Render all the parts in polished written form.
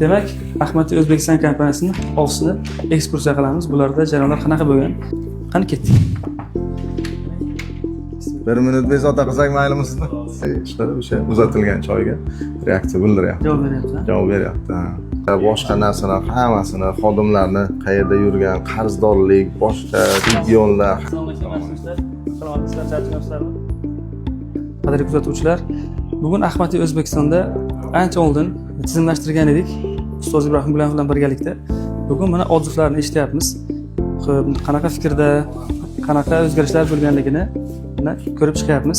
Demak, Ahmatiy O'zbekiston kompaniyasining ofisini ekskursiya qilamiz. Bularda jarayonlar qanaqa bo'lgan? Qani ketdik. 1 minut bezovta qilsak maylimi sizni? Ishlar o'sha uzatilgan choyga reaksiya bildiryapti. Javob beryapti. Javob beryapti. Boshqa narsalar hammasini, xodimlarni qayerda yurgan, qarzdorlik, boshqa regionlar. Qadrli kuzatuvchilar, bugun Ahmatiy O'zbekistonda ancha oldin tizimlashtirgan edik. Ustoz Ibrohim bilan birgalikda. Bugun mana odzivlarni eshityapmiz. Xo'p, qanaqa fikrda, qanaqa o'zgarishlar bo'lganligini ko'rib chiqyapmiz.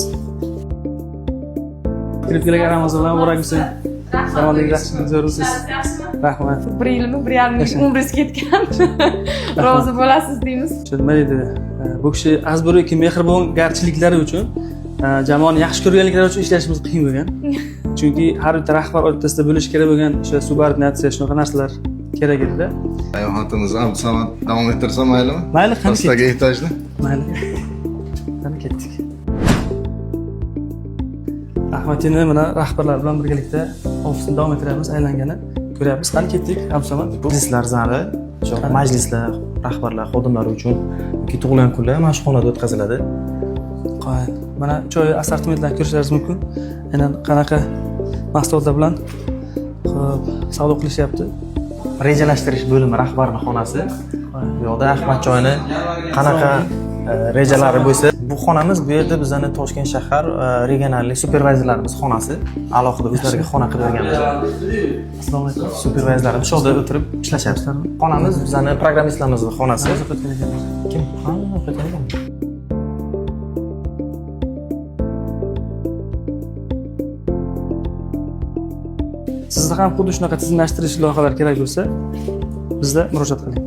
Kirib kelgan Ramazonlar muborak bo'lsin. Salomatlik, yaxshilik, zo'rsiz. Rahmat. 1 yilmi, 1,5 yil umringiz ketgan. Rozi bo'lasiz deymiz. Nima deydi? Bu kishi azburi mehribon garchiliklari uchun, jamoani yaxshi ko'rganliklari uchun ishlashimiz qiyin bo'lgan. Chunki har bitta rahbar o'rtasida bo'lish kerak bo'lgan o'sha subordinatsiya shunaqa narsalar kerak edi-da. Sayohatimizni Abdusamad davom ettirsam maylimi? Mayli, qani Postaga ehtiyojli. Mayli. Qani ketdik. Ahmatiyni mana rahbarlar bilan birgalikda ofisni davom ettiramiz, aylangani ko'ryapmiz. Qani ketdik, Abdusamad. Bizneslar zali, majlislar, rahbarlar, xodimlar uchun tug'ilgan kunlar mana shu xonada o'tkaziladi. Qo'y. Mana choy assortimentlarni ko'rishingiz mumkin. Aynan qanaqa mahsulotlar bilan xo'p, savdo qilishyapti. Rejalashtirish bo'limi rahbarining xonasi. Bu yoqda Ahmad choyni qanaqa rejalari bo'lsa, bu xonamiz bu yerda bizani Toshkent shahar regionallik supervizorlarimiz xonasi. Alohida o'zlariga xona qilib berganmiz. Assalomu alaykum. Supervizorlarimiz shu yerda o'tirib ishlashyapti. Xonamiz bizani programmistlarimizning xonasi. Kim? Ha, o'qitgan. Sizda ham xuddi shunaqa tizimlashtirish loyihalari kerak bo'lsa, bizga murojaat qiling.